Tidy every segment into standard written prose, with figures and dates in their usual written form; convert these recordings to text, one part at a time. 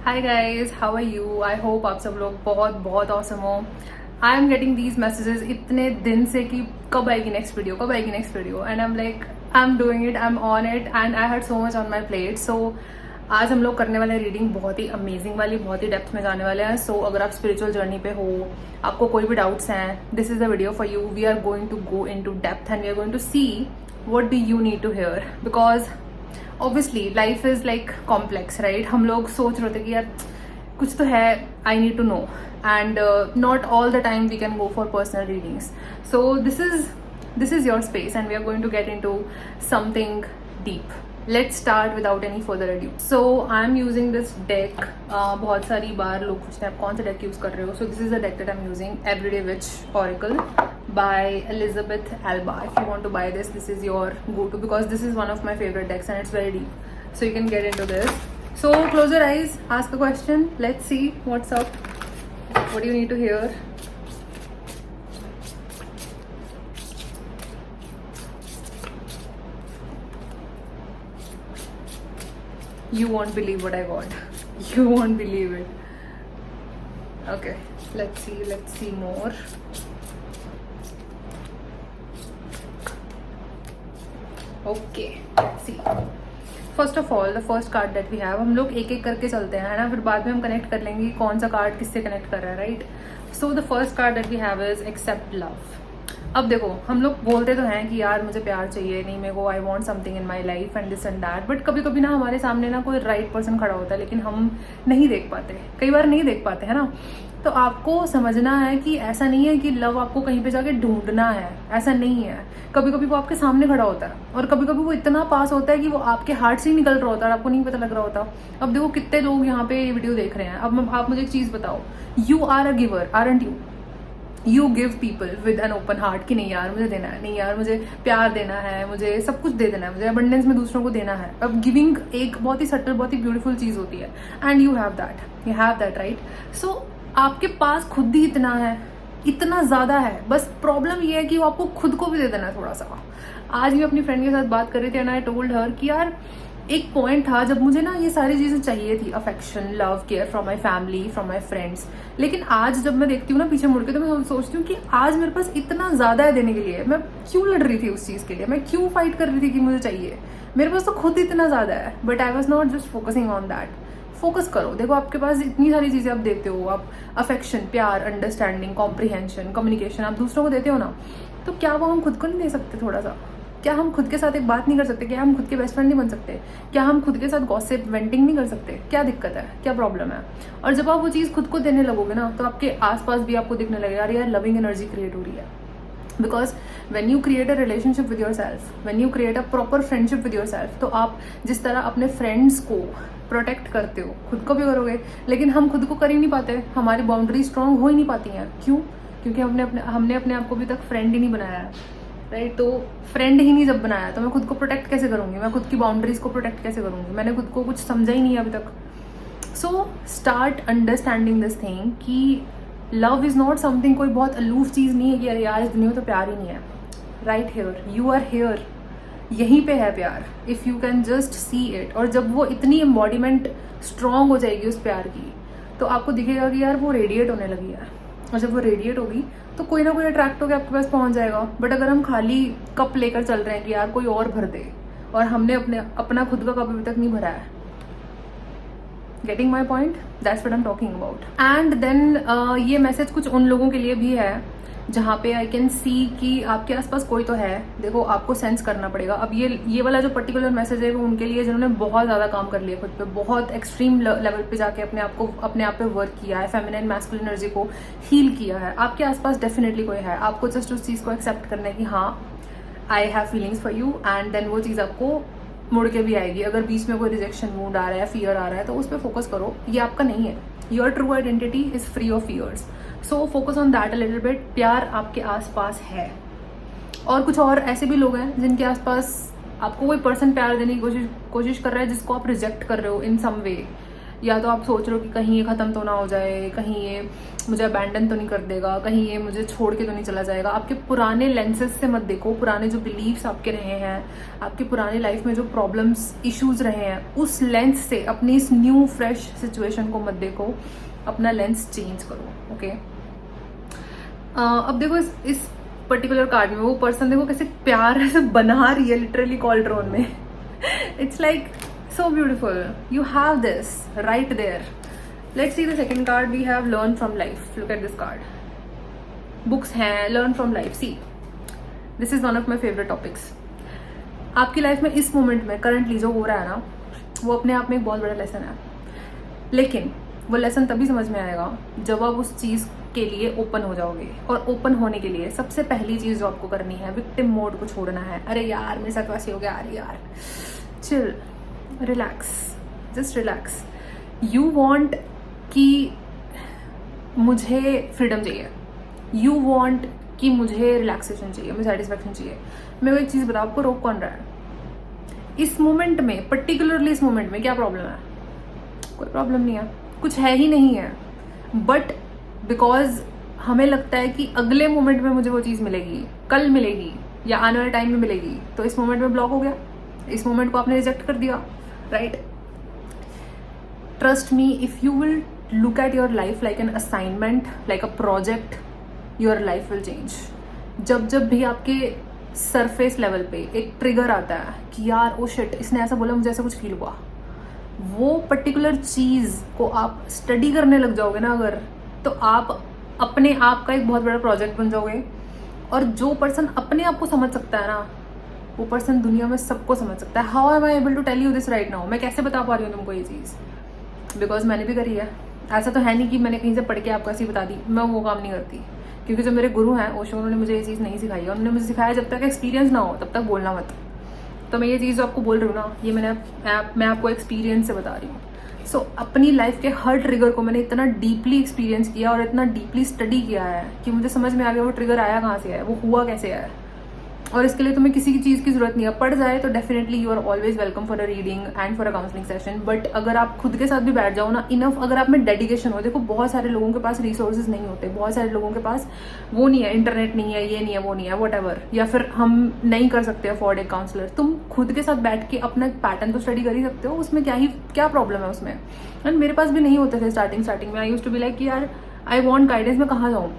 Hi guys, how are you? I hope आप सब लोग बहुत बहुत ऑसम हो। I am getting these messages इतने दिन से कि कब आएगी नेक्स्ट वीडियो, कब आएगी next video, and I am like I am doing it, I am on it and I had so much on my plate. So आज हम लोग करने वाले रीडिंग बहुत ही अमेजिंग वाली, बहुत ही डेप्थ में जाने वाले हैं। सो अगर आप स्पिरिचुअल जर्नी पे हो, आपको कोई भी डाउट्स हैं, this is the video for you. We are going to go into depth and we are going to see what do you need to hear, because obviously life is like complex, right? हम लोग सोच रहे थे कि यार कुछ तो है, I need to know, and not all the time we can go for personal readings. So this is your space and we are going to get into something deep. Let's start without any further ado. So I'm using this deck. बहुत सारी बार लोग पूछते हैं आप कौन सा deck use कर रहे हो. So this is the deck that I'm using, Everyday Witch Oracle by Elizabeth Alba. If you want to buy this, this is your go-to because this is one of my favorite decks and it's very deep. So you can get into this. So close your eyes, ask a question. Let's see what's up. What do you need to hear? You won't believe what I got. You won't believe it. Okay, let's see more. Okay, let's see. First of all, the first card that we have, हम लोग एक एक करके चलते हैं, है ना? फिर बाद में हम कनेक्ट कर लेंगे कौन सा कार्ड किससे कनेक्ट कर रहा है, right? So the first card that we have is accept love. अब देखो, हम लोग बोलते तो हैं कि यार मुझे प्यार चाहिए, नहीं मेरे को, I want something in my life and this and that, but कभी कभी ना हमारे सामने ना कोई राइट पर्सन खड़ा होता है लेकिन हम नहीं देख पाते, कई बार नहीं देख पाते, है ना? तो आपको समझना है कि ऐसा नहीं है कि लव आपको कहीं पे जाके ढूंढना है, ऐसा नहीं है. कभी कभी वो आपके सामने खड़ा होता है और कभी कभी वो इतना पास होता है कि वो आपके हार्ट से ही निकल रहा होता है और आपको नहीं पता लग रहा होता. अब देखो कितने लोग यहाँ पे ये वीडियो देख रहे हैं. अब आप मुझे एक चीज़ बताओ, you are a giver, aren't you? You give people with an open heart कि नहीं यार मुझे देना है, नहीं यार मुझे प्यार देना है, मुझे सब कुछ दे देना है, मुझे अबंडेंस में दूसरों को देना है. अब गिविंग एक बहुत ही सटल, बहुत ही ब्यूटीफुल चीज़ होती है and you have that, right? So आपके पास खुद ही इतना है, इतना ज़्यादा है. बस प्रॉब्लम ये है कि वो आपको खुद को भी दे देना है थोड़ा सा. आज मैं अपनी फ्रेंड के साथ बात कर रही थी एंड आई टोल्ड हर कि यार एक पॉइंट था जब मुझे ना ये सारी चीज़ें चाहिए थी, affection, love, care from my family, from my friends. लेकिन आज जब मैं देखती हूँ ना पीछे मुड़ के, तो मैं सोचती हूँ कि आज मेरे पास इतना ज़्यादा है देने के लिए. मैं क्यों लड़ रही थी उस चीज़ के लिए, मैं क्यों फाइट कर रही थी कि मुझे चाहिए? मेरे पास तो खुद इतना ज़्यादा है, but I was not just focusing on that. Focus करो. देखो आपके पास इतनी सारी चीज़ें आप देते हो, आप अफेक्शन, प्यार, अंडरस्टैंडिंग, कॉम्प्रिहेंशन, कम्युनिकेशन आप दूसरों को देते हो ना, तो क्या वो हम खुद को नहीं दे सकते थोड़ा सा? क्या हम खुद के साथ एक बात नहीं कर सकते? क्या हम खुद के बेस्ट फ्रेंड नहीं बन सकते? क्या हम खुद के साथ गॉसिप, वेंटिंग नहीं कर सकते? क्या दिक्कत है, क्या प्रॉब्लम है? और जब आप वो चीज़ खुद को देने लगोगे ना, तो आपके आसपास भी आपको दिखने लगेगा यार लविंग एनर्जी क्रिएट हो रही है. Because when you create a relationship with yourself, when you create a proper friendship with yourself, तो आप जिस तरह अपने फ्रेंड्स को प्रोटेक्ट करते हो, खुद को भी करोगे. लेकिन हम खुद को कर ही नहीं पाते, हमारी बाउंड्री स्ट्रांग हो ही नहीं पाती हैं. क्यों? क्योंकि हमने अपने आप को अभी तक फ्रेंड ही नहीं बनाया है, राइट? तो फ्रेंड ही नहीं जब बनाया तो मैं खुद को प्रोटेक्ट कैसे करूँगी? मैं खुद की बाउंड्रीज को प्रोटेक्ट कैसे करूँगी? मैंने खुद को कुछ समझा ही नहीं है अभी तक. So start understanding this thing कि लव इज़ नॉट समथिंग, कोई बहुत अलूफ चीज़ नहीं है कि अरे यार इस दुनिया में तो प्यार ही नहीं है. Right here, you are here, यहीं पे है प्यार, if you can just see it. और जब वो इतनी एम्बॉडीमेंट स्ट्रांग हो जाएगी उस प्यार की, तो आपको दिखेगा कि यार वो रेडिएट होने लगी है. और जब वो रेडिएट होगी तो कोई ना कोई अट्रैक्ट होकर आपके पास पहुंच जाएगा. बट अगर हम खाली कप लेकर चल रहे हैं कि यार कोई और भर दे, और हमने अपना खुद का कप अभी तक नहीं भरा है, getting my point? That's what I am talking about. And then ये मैसेज कुछ उन लोगों के लिए भी है जहाँ पे आई कैन सी कि आपके आसपास कोई तो है. देखो आपको सेंस करना पड़ेगा. अब ये वाला जो पर्टिकुलर मैसेज है वो उनके लिए जिन्होंने बहुत ज़्यादा काम कर लिया खुद पे, बहुत एक्सट्रीम लेवल पे जाके अपने आप पे वर्क किया है, फेमिनिन मैस्कुलिन एनर्जी को हील किया है. आपके आसपास डेफिनेटली कोई है. आपको जस्ट उस चीज़ को एक्सेप्ट करना है कि हाँ I have feelings for you, and then वो चीज़ आपको मुड़ के भी आएगी. अगर बीच में कोई रिजेक्शन मूड आ रहा है, फियर आ रहा है, तो उस पर फोकस करो. ये आपका नहीं है. Your true identity is free of fears. So focus on that a little bit. प्यार आपके आसपास है. और कुछ और ऐसे भी लोग हैं जिनके आसपास आपको कोई पर्सन प्यार देने की कोशिश कर रहा है जिसको आप रिजेक्ट कर रहे हो इन सम वे. या तो आप सोच रहे हो कि कहीं ये ख़त्म तो ना हो जाए, कहीं ये मुझे अबैंडन तो नहीं कर देगा, कहीं ये मुझे छोड़ के तो नहीं चला जाएगा। आपके पुराने लेंसेज से मत देखो, पुराने जो बिलीव्स आपके रहे हैं, आपके पुराने लाइफ में जो प्रॉब्लम्स इश्यूज रहे हैं, उस लेंस से अपनी इस न्यू फ्रेश सिचुएशन को मत देखो, अपना लेंस चेंज करो। ओके, अब देखो इस पर्टिकुलर कार्ड में वो पर्सन देखो कैसे प्यार से बना रही है लिटरली कॉल्ड्रोन में। It's like so beautiful, you have this right there. Let's see the second card. We have learn from life. Look at this card. Books हैं, learn from life. See, this is one of my favorite topics. आपकी life में इस moment में currently जो हो रहा है ना, वो अपने आप में एक बहुत बड़ा लेसन है, लेकिन वो लेसन तभी समझ में आएगा जब आप उस चीज़ के लिए ओपन हो जाओगे। और ओपन होने के लिए सबसे पहली चीज़ जो आपको करनी है, विक्टिम मोड को छोड़ना है। अरे यार मेरे साथ वैसे हो गया, अरे यार chill, relax, just relax. You want कि मुझे फ्रीडम चाहिए, यू वॉन्ट कि मुझे रिलैक्सेशन चाहिए, मुझे सेटिस्फैक्शन चाहिए। मेरे को एक चीज़ बताओ, आपको रोक कौन रहा है इस मोमेंट में? पर्टिकुलरली इस मोमेंट में क्या प्रॉब्लम है? कोई प्रॉब्लम नहीं है, कुछ है ही नहीं है, बट बिकॉज हमें लगता है कि अगले मोमेंट में मुझे वो चीज़ मिलेगी, कल मिलेगी या आने वाले टाइम में मिलेगी, तो इस मोमेंट में ब्लॉक हो गया, इस मोमेंट को आपने रिजेक्ट कर दिया, right? Trust me, if you will look at your life like an assignment, like a project, your life will change. जब भी आपके सरफेस लेवल पे एक ट्रिगर आता है कि यार ओ शिट, इसने ऐसा बोला, मुझे ऐसा कुछ फील हुआ, वो पर्टिकुलर चीज़ को आप स्टडी करने लग जाओगे ना अगर, तो आप अपने आप का एक बहुत बड़ा प्रोजेक्ट बन जाओगे। और जो पर्सन अपने आप को समझ सकता है ना, वो पर्सन दुनिया में सबको समझ सकता है। How am I able to tell you this right now? मैं कैसे बता पा रही हूँ तुमको ये चीज़? बिकॉज मैंने भी करी है। ऐसा तो है नहीं कि मैंने कहीं से पढ़ के आपको ऐसी बता दी, मैं वो काम नहीं करती। क्योंकि जो मेरे गुरु हैं ओशो, उन्होंने मुझे ये चीज़ नहीं सिखाई है। उन्होंने मुझे सिखाया जब तक एक्सपीरियंस ना हो तब तक बोलना मत। तो मैं ये चीज़ जो आपको बोल रही हूँ ना, ये मैं आपको एक्सपीरियंस से बता रही हूँ। सो अपनी लाइफ के हर ट्रिगर को मैंने इतना डीपली एक्सपीरियंस किया और इतना डीपली स्टडी किया है कि मुझे समझ में आ गया वो ट्रिगर आया कहाँ से है, वो हुआ कैसे है। और इसके लिए तुम्हें किसी की चीज़ की जरूरत नहीं है। पढ़ जाए तो definitely you are always welcome for a reading and for a counselling session, but अगर आप खुद के साथ भी बैठ जाओ ना, इनफ अगर आप में डेडिकेशन हो। देखो बहुत सारे लोगों के पास रिसोर्सेज नहीं होते, बहुत सारे लोगों के पास वो नहीं है, इंटरनेट नहीं है, ये नहीं है, वो नहीं है, वट या फिर हम नहीं कर सकते अफोर्ड एक काउंसलर। तुम खुद के साथ बैठ के अपना पैटर्न तो स्टडी कर ही सकते हो, उसमें क्या प्रॉब्लम है उसमें? एंड मेरे पास भी नहीं होते थे स्टार्टिंग में। I used to be like कि यार आई वॉन्ट गाइडेंस, मैं कहाँ जाऊँ,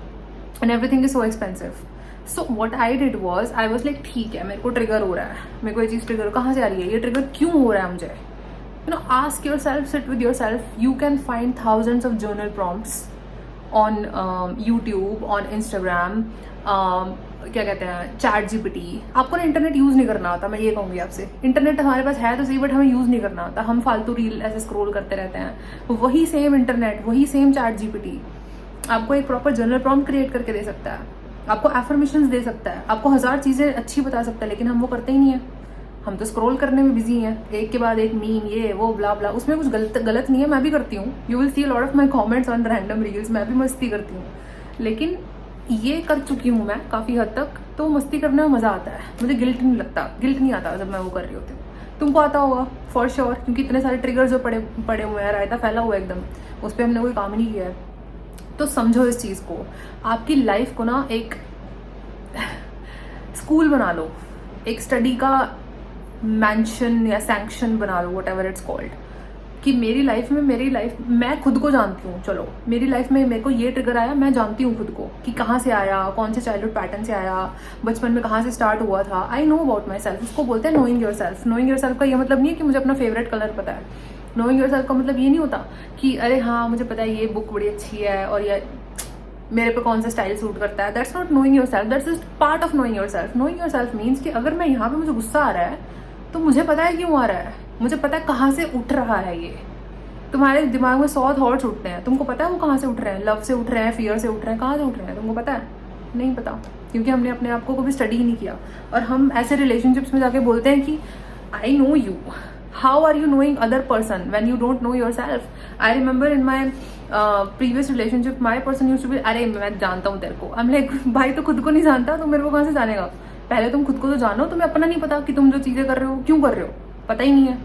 and everything is so expensive. So what I did was, I was like ठीक है, मेरे को ट्रिगर हो रहा है, मेरे को ये चीज़ ट्रिगर कहाँ से आ रही है, ये ट्रिगर क्यों हो रहा है मुझे? You know, ask your self, sit with your self. You can find thousands of journal prompts on YouTube, on Instagram, क्या कहते हैं, चैट जीपीटी। आपको ना इंटरनेट यूज़ नहीं करना होता, मैं ये कहूँगी आपसे। इंटरनेट हमारे पास है तो सही, बट हमें यूज़ नहीं करना होता। हम फालतू रील ऐसे स्क्रॉल करते रहते हैं। वही सेम इंटरनेट, वही सेम चैट जीपीटी आपको एक प्रॉपर जर्नल प्रॉम्प्ट क्रिएट करके दे सकता है, आपको एफर्मेशंस दे सकता है, आपको 1000 चीज़ें अच्छी बता सकता है, लेकिन हम वो करते ही नहीं है। हम तो स्क्रॉल करने में बिजी हैं, एक के बाद एक मीम, ये वो ब्ला ब्ला। उसमें कुछ गलत नहीं है, मैं भी करती हूँ। You will see a lot of my comments on random reels, मैं भी मस्ती करती हूँ, लेकिन ये कर चुकी हूँ मैं काफ़ी हद तक, तो मस्ती करने में मज़ा आता है। मुझे गिल्ट नहीं लगता, गिल्ट नहीं आता जब मैं वो कर रही होती हूँ। तुमको आता होगा फॉर श्योर, क्योंकि इतने सारे ट्रिगर्स जो पड़े हुए हैं, रायता फैला हुआ है एकदम, उस पर हमने कोई काम ही नहीं किया है। तो समझो इस चीज़ को, आपकी लाइफ को ना एक स्कूल बना लो, एक स्टडी का मैंशन या सैंक्शन बना लो, वट एवर इट्स कॉल्ड, कि मेरी लाइफ मैं खुद को जानती हूँ। चलो मेरी लाइफ में मेरे को ये ट्रिगर आया, मैं जानती हूँ खुद को कि कहाँ से आया, कौन से चाइल्डहुड पैटर्न से आया, बचपन में कहाँ से स्टार्ट हुआ था। I know about my self. उसको बोलते हैं knowing your self. Knowing your self का ये मतलब नहीं है कि मुझे अपना फेवरेट कलर पता है। नोइंग योर सेल्फ का मतलब ये नहीं होता कि अरे हाँ मुझे पता है ये बुक बड़ी अच्छी है और ये मेरे पे कौन सा स्टाइल सूट करता है। That's not knowing your self, that's just part of knowing your self. Knowing your self means कि अगर मैं यहाँ पे मुझे गुस्सा आ रहा है तो मुझे पता है क्यों आ रहा है, मुझे पता है कहाँ से उठ रहा है। ये तुम्हारे दिमाग में 100 थॉट्स उठते हैं, तुमको पता है वो कहाँ से उठ रहे हैं? लव से उठ रहे हैं, फियर से उठ रहे हैं, कहाँ से उठ रहे हैं तुमको पता है? नहीं पता, क्योंकि हमने अपने आप को कभी स्टडी ही नहीं किया। और हम ऐसे रिलेशनशिप्स में जाके बोलते हैं कि I know you. How are you knowing other person when you don't know yourself? I remember in my previous relationship my person used to be, अरे मैं जानता हूँ तेरे को। आई एम लाइक भाई तो खुद को नहीं जानता तो मेरे को कहाँ से जानेगा? पहले तुम खुद को तो जानो, तुम्हें अपना नहीं पता कि तुम जो चीज़ें कर रहे हो क्यों कर रहे हो, पता ही नहीं है।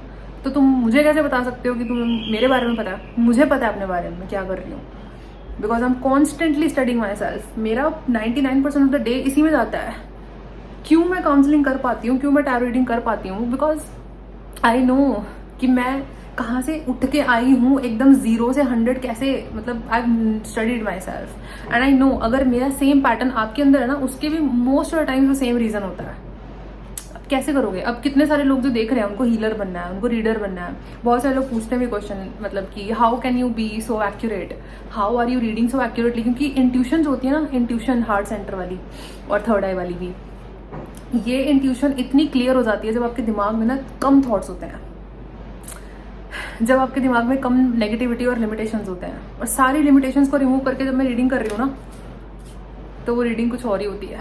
तो तुम मुझे कैसे बता सकते हो कि तुम मेरे बारे में पता है? मुझे पता है अपने बारे में क्या कर रही हूँ, because I am constantly studying my self. मेरा 99% ऑफ द डे इसी में जाता है। क्यों मैं काउंसलिंग कर पाती हूँ, क्यों मैं टैरो रीडिंग कर पाती हूँ? बिकॉज आई नो कि मैं कहाँ से उठ के आई हूँ, एकदम 0 से 100 कैसे, मतलब I studied my self and I know अगर मेरा सेम पैटर्न आपके अंदर है ना, उसके भी most of the time same reason होता है। अब कैसे करोगे? अब कितने सारे लोग जो देख रहे हैं उनको हीलर बनना है, उनको रीडर बनना है। बहुत सारे लोग पूछते हैं भी क्वेश्चन, मतलब कि how can you be so accurate, how are you reading so accurately? क्योंकि इंट्यूशन जो होती है ना, इंट्यूशन हार्ट सेंटर वाली और थर्ड आई वाली भी, ये इंट्यूशन इतनी क्लियर हो जाती है जब आपके दिमाग में ना कम थॉट्स होते हैं, जब आपके दिमाग में कम नेगेटिविटी और लिमिटेशंस होते हैं। और सारी लिमिटेशंस को रिमूव करके जब मैं रीडिंग कर रही हूँ ना, तो वो रीडिंग कुछ और ही होती है।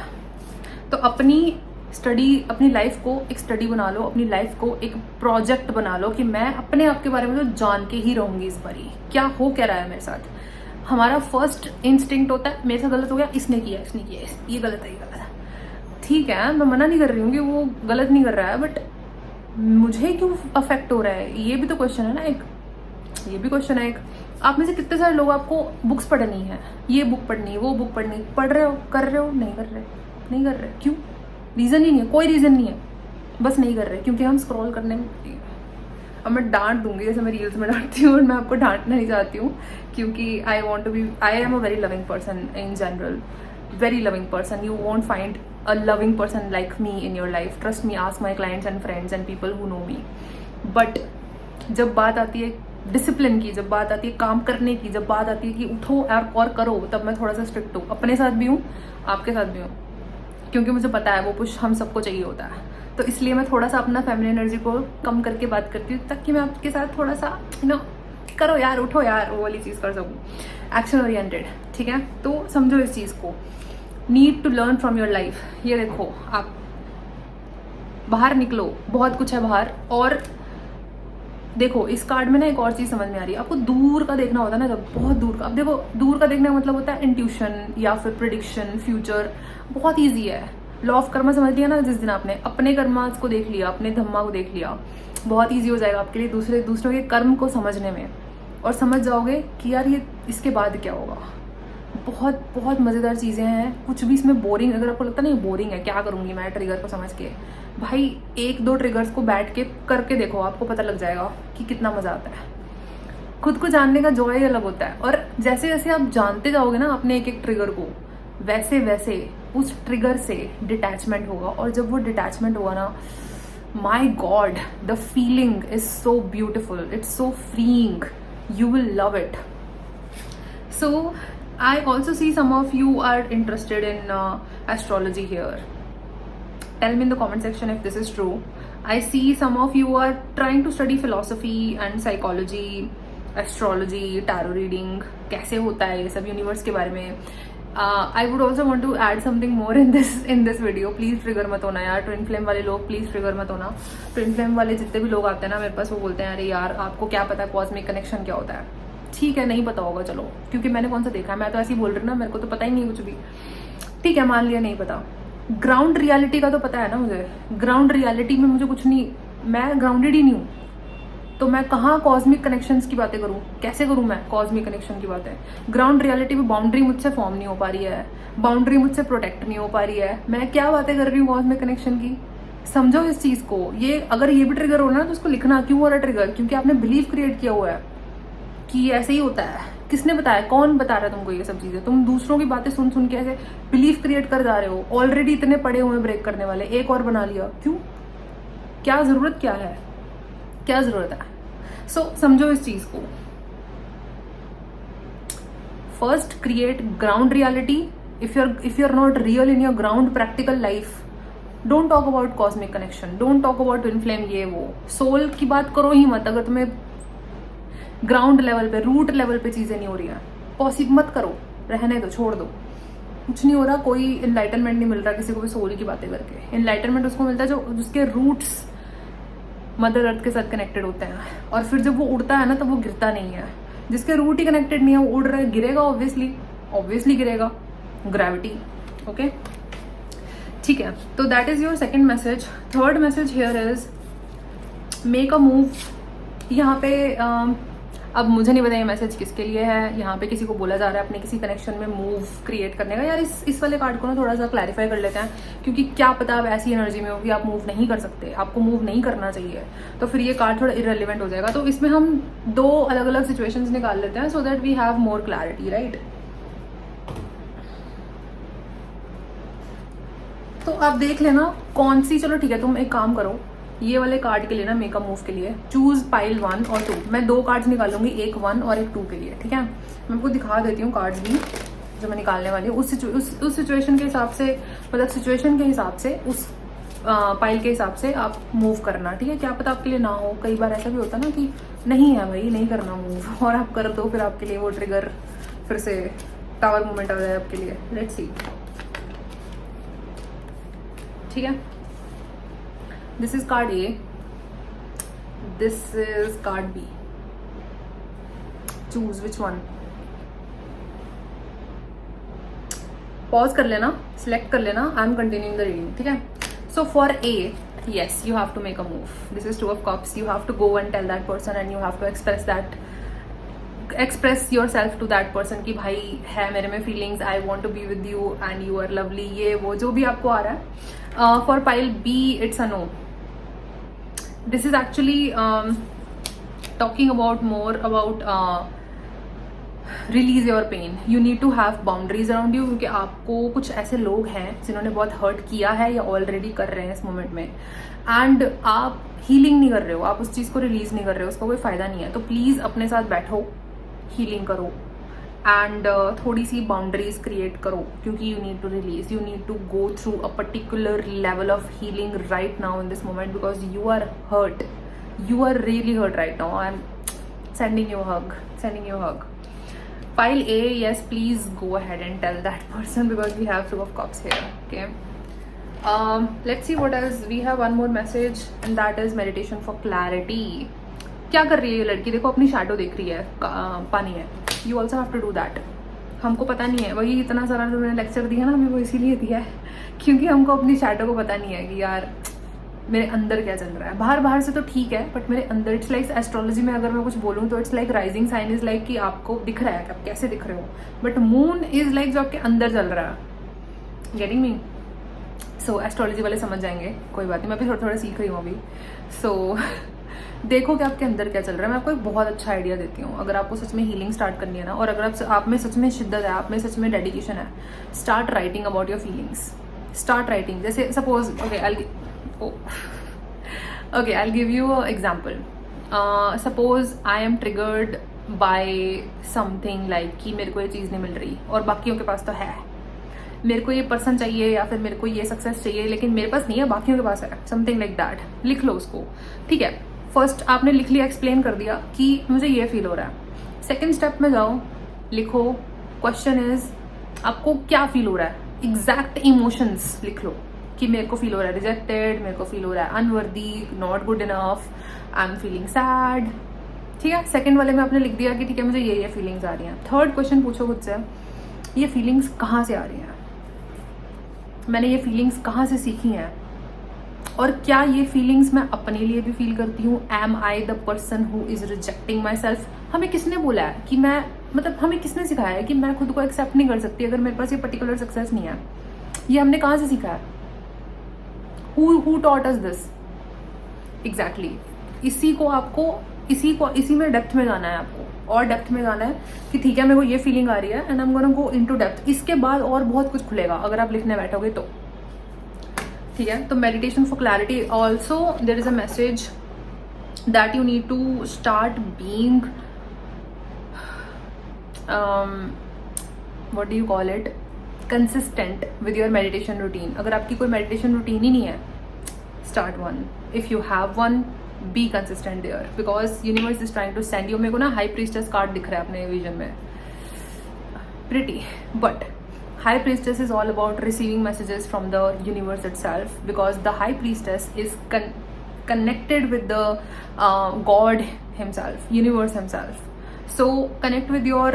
तो अपनी स्टडी, अपनी लाइफ को एक स्टडी बना लो, अपनी लाइफ को एक प्रोजेक्ट बना लो कि मैं अपने आप के बारे में तो जान के ही रहूंगी इस बारी, क्या हो क्या रहा है मेरे साथ। हमारा फर्स्ट इंस्टिंक्ट होता है मेरे साथ गलत हो गया, इसने किया, ये गलत है, ये गलत है। ठीक है, मैं मना नहीं कर रही हूँ कि वो गलत नहीं कर रहा है, बट मुझे क्यों अफेक्ट हो रहा है, ये भी तो क्वेश्चन है ना एक। ये भी क्वेश्चन है एक। आप में से कितने सारे लोग आपको बुक्स पढ़नी है, ये बुक पढ़नी, वो बुक पढ़नी, पढ़ रहे हो, कर रहे हो, नहीं कर रहे। क्यों? रीजन ही नहीं है, कोई रीजन नहीं है, बस नहीं कर रहे क्योंकि हम स्क्रॉल करने में। अब मैं डांट दूंगी जैसे मैं रील्स में डांटती हूँ, और मैं आपको डांटना नहीं चाहती हूँ क्योंकि I am a very loving person in general, very loving person. You won't find a loving person like me in your life. Trust me, ask my clients and friends and people who know me. But जब बात आती है discipline की, जब बात आती है काम करने की, जब बात आती है कि उठो और करो, तब मैं थोड़ा सा स्ट्रिक्ट हूँ। अपने साथ भी हूँ, आपके साथ भी हूँ, क्योंकि मुझे पता है वो पुश हम सबको चाहिए होता है। तो इसलिए मैं थोड़ा सा अपना फैमिली एनर्जी को कम करके बात करती हूँ, ताकि मैं आपके साथ थोड़ा सा करो यार, उठो यार, वो वाली चीज़ कर सकूँ, एक्शन ओरिएंटेड। ठीक है, तो समझो इस चीज़ को। Need to learn from your life. ये देखो, आप बाहर निकलो, बहुत कुछ है बाहर। और देखो इस कार्ड में ना एक और चीज़ समझ में आ रही है, आपको दूर का देखना होता है ना, जब बहुत दूर का। अब देखो, दूर का देखने का मतलब होता है इंट्यूशन या फिर प्रिडिक्शन, फ्यूचर। बहुत ईजी है, लॉ ऑफ कर्मा समझ लिया ना, जिस दिन आपने अपने कर्मा को देख लिया, अपने धम्मा को देख लिया, बहुत ईजी हो जाएगा आपके लिए दूसरों के कर्म को समझने में। और समझ जाओगे कि यार ये इसके बाद क्या होगा। बहुत बहुत मज़ेदार चीज़ें हैं, कुछ भी इसमें बोरिंग, अगर आपको लगता नहीं बोरिंग है, क्या करूँगी मैं ट्रिगर को समझ के, भाई 1-2 ट्रिगर्स को बैठ के करके देखो, आपको पता लग जाएगा कि कितना मज़ा आता है। खुद को जानने का जॉय ही अलग होता है। और जैसे जैसे आप जानते जाओगे ना अपने एक ट्रिगर को, वैसे वैसे उस ट्रिगर से डिटैचमेंट होगा। और जब वो डिटैचमेंट होगा ना, my God, the feeling is so beautiful, it's so freeing, you will love it. So I also see some of you are interested in astrology here. Tell me in the comment section if this is true. I see some of you are trying to study philosophy and psychology, astrology, tarot reading, कैसे होता है ये सब, universe के बारे में। I would also want to add something more in this video. Please trigger मत होना यार, ट्विन फ्लेम वाले लोग प्लीज ट्रिगर मत होना। ट्विन फ्लेम वाले जितने भी लोग आते हैं ना मेरे पास, वो बोलते हैं अरे यार आपको क्या पता है कॉस्मिक कनेक्शन क्या होता है। ठीक है, नहीं पता होगा, चलो, क्योंकि मैंने कौन सा देखा है, मैं तो ऐसे ही बोल रही हूँ ना, मेरे को तो पता ही नहीं कुछ भी। ठीक है, मान लिया नहीं पता। ग्राउंड रियलिटी का तो पता है ना मुझे। ग्राउंड रियलिटी में मुझे कुछ नहीं, मैं ग्राउंडेड ही नहीं हूँ, तो मैं कहाँ कॉस्मिक कनेक्शंस की बातें करूँ, कैसे करूँ मैं कॉस्मिक कनेक्शन की बातें। ग्राउंड रियलिटी में बाउंड्री मुझसे फॉर्म नहीं हो पा रही है, बाउंड्री मुझसे प्रोटेक्ट नहीं हो पा रही है, मैं क्या बातें कर रही हूँ कॉस्मिक कनेक्शन की। समझो इस चीज़ को। ये अगर ये भी ट्रिगर हो रहा है ना, तो उसको लिखना, क्यों हो रहा है ट्रिगर, क्योंकि आपने बिलीव क्रिएट किया हुआ है कि ऐसे ही होता है। किसने बताया, कौन बता रहा है तुमको ये सब चीज़ें? तुम दूसरों की बातें सुन सुन के ऐसे बिलीव क्रिएट कर जा रहे हो। ऑलरेडी इतने पड़े हुए ब्रेक करने वाले, एक और बना लिया, क्यों? क्या ज़रूरत, क्या है, क्या ज़रूरत है? सो समझो इस चीज को। First create ground reality. If you are not real in your ground practical life, don't talk about cosmic connection, don't talk about twin flame, ये वो सोल की बात करो ही मत। अगर तुम्हें ग्राउंड लेवल पे, रूट लेवल पे चीजें नहीं हो रही हैं, पॉसिबल मत करो, रहने दो, छोड़ दो। कुछ नहीं हो रहा, कोई इनलाइटनमेंट नहीं मिल रहा किसी को भी सोल की बातें करके। इनलाइटनमेंट उसको मिलता है जो जिसके रूट्स मदर अर्थ के साथ कनेक्टेड होते हैं। और फिर जब वो उड़ता है ना, तब वो गिरता नहीं है। जिसके रूट ही कनेक्टेड नहीं है, वो उड़ रहा है, गिरेगा, ऑब्वियसली गिरेगा, ग्रेविटी। ओके, ठीक है, तो that is your second message. Third message here is make a move यहाँ पे अब मुझे नहीं पता ये मैसेज किसके लिए है। यहाँ पे किसी को बोला जा रहा है अपने किसी कनेक्शन में मूव क्रिएट करने का। यार इस वाले कार्ड को ना थोड़ा सा क्लैरिफाई कर लेते हैं, क्योंकि क्या पता आप ऐसी एनर्जी में हो कि आप मूव नहीं कर सकते, आपको मूव नहीं करना चाहिए, तो फिर ये कार्ड थोड़ा इररिलेवेंट हो जाएगा। तो इसमें हम 2 अलग अलग सिचुएशंस निकाल लेते हैं, so that we have more clarity, right. तो आप देख लेना कौन सी, चलो ठीक है, तुम एक काम करो, ये वाले कार्ड के लिए ना, मेकअप मूव के लिए चूज पाइल 1 और 2। मैं 2 कार्ड्स निकालूंगी, एक 1 और एक 2 के लिए, ठीक है। मैं आपको दिखा देती हूँ कार्ड्स भी जो मैं निकालने वाली हूँ, उस सिचुएशन के हिसाब से, मतलब सिचुएशन के हिसाब से, उस पाइल के हिसाब से आप मूव करना, ठीक है। क्या पता आपके लिए ना हो, कई बार ऐसा भी होता है ना कि नहीं है भाई, नहीं करना मूव, और आप कर दो, फिर आपके लिए वो ट्रिगर फिर से टावर मूवमेंट आ जाए आपके लिए। लेट्स सी, ठीक है। This is card A. This is card B. Choose which one. Pause कर लेना, select कर लेना. I'm continuing the reading, ठीक है? So for A, yes, you have to make a move. This is 2 of Cups. You have to go and tell that person, and you have to express yourself to that person कि भाई है मेरे में feelings, I want to be with you and you are lovely. ये वो जो भी आपको आ रहा है. For pile B, it's a no. This is actually talking about more about release your pain. You need to have boundaries around you, क्योंकि आपको कुछ ऐसे लोग हैं जिन्होंने बहुत हर्ट किया है या ऑलरेडी कर रहे हैं इस मोमेंट में, एंड आप हीलिंग नहीं कर रहे हो, आप उस चीज़ को रिलीज नहीं कर रहे हो, उसका कोई फायदा नहीं है। तो प्लीज़ अपने साथ बैठो, हीलिंग करो, एंड थोड़ी सी बाउंड्रीज क्रिएट करो, क्योंकि you need to release, you need to go through a particular level of healing right now in this moment, because you are hurt, you are really hurt right now. I'm sending you a hug. File A, yes, please go ahead and tell that person, because we have 2 of Cups here, okay. Let's see what else. We have one more message, and that is meditation for clarity. क्या कर रही है ये लड़की? देखो अपनी shadow देख रही है पानी है. You also have to do that. हमको पता नहीं है, वही इतना सारा जो मैंने लेक्चर दिया ना, हमें वो इसीलिए दिया है क्योंकि हमको अपनी शैडो को पता नहीं है कि यार मेरे अंदर क्या चल रहा है। बाहर से तो ठीक है, बट मेरे अंदर, इट्स लाइक एस्ट्रोलॉजी में अगर मैं कुछ बोलूँ तो it's like rising sign is like कि आपको दिख रहा है कि आप कैसे दिख रहे हो, बट मून इज लाइक जो आपके अंदर चल रहा है। Getting me? सो एस्ट्रोलॉजी वाले समझ जाएंगे, कोई बात नहीं, मैं भी थोड़ा सीख रही हूँ अभी। सो देखो कि आपके अंदर क्या चल रहा है। मैं आपको एक बहुत अच्छा आइडिया देती हूँ, अगर आपको सच में हीलिंग स्टार्ट करनी है ना, और अगर आप में सच में शिद्दत है, आप में सच में डेडिकेशन है, start writing about your feelings. Start writing, जैसे suppose okay, I'll give you an example. Suppose I am triggered by something like कि मेरे को ये चीज़ नहीं मिल रही और बाकियों के पास तो है, मेरे को ये पर्सन चाहिए या फिर मेरे को ये सक्सेस चाहिए लेकिन मेरे पास नहीं है, बाकियों के पास है, समथिंग लाइक दैट। लिख लो उसको, ठीक है। फर्स्ट आपने लिख लिया, एक्सप्लेन कर दिया कि मुझे ये फील हो रहा है। सेकेंड स्टेप में जाओ, लिखो क्वेश्चन इज आपको क्या फील हो रहा है, एग्जैक्ट इमोशंस लिख लो कि मेरे को फील हो रहा है रिजेक्टेड, मेरे को फील हो रहा है unworthy, not good enough, I am feeling sad, ठीक है। सेकंड वाले में आपने लिख दिया कि ठीक है मुझे ये फीलिंग्स आ रही हैं। थर्ड क्वेश्चन पूछो खुद से, ये फीलिंग्स कहाँ से आ रही हैं, मैंने ये फीलिंग्स कहाँ से सीखी हैं, और क्या ये फीलिंग्स मैं अपने लिए भी फील करती हूँ। Am I the person who is rejecting myself. हमें किसने बोला है कि मैं, मतलब हमें किसने सिखाया है कि मैं खुद को एक्सेप्ट नहीं कर सकती अगर मेरे पास ये पर्टिकुलर सक्सेस नहीं है। ये हमने कहाँ से सीखा है? Who taught us this? Exactly. इसी में डेप्थ में जाना है आपको, और डेप्थ में जाना है कि ठीक है मेरे को ये फीलिंग आ रही है and I am gonna go into depth. इसके बाद और बहुत कुछ खुलेगा अगर आप लिखने बैठोगे तो, ठीक है। तो meditation for clarity, also there is a message that you need to start being what do you call it, consistent with your meditation routine. अगर आपकी कोई मेडिटेशन रूटीन ही नहीं है, start one. If you have one, be consistent there, because universe is trying to send you. मेरे को ना high priestess card दिख रहा है अपने विजन में, pretty, but high priestess is all about receiving messages from the universe itself, because the high priestess is connected with the God himself, universe himself. So connect with your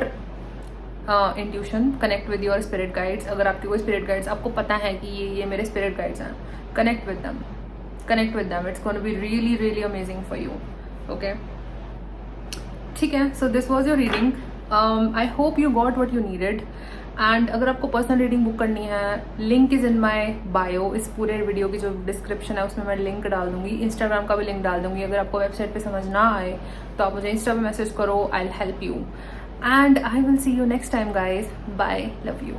intuition, connect with your spirit guides. अगर आपके कोई spirit guides आपको पता है कि ये मेरे spirit guides हैं, connect with them, it's gonna be really really amazing for you, okay. ठीक है, so this was your reading. I hope you got what you needed. And अगर आपको पर्सनल रीडिंग बुक करनी है, link is in my bio. इस पूरे video की जो डिस्क्रिप्शन है उसमें मैं लिंक डाल दूंगी, इंस्टाग्राम का भी लिंक डाल दूंगी. अगर आपको वेबसाइट पे समझ ना आए तो आप मुझे इंस्टा पे मैसेज करो, I will help you. And I will see you next time guys. Bye, love you.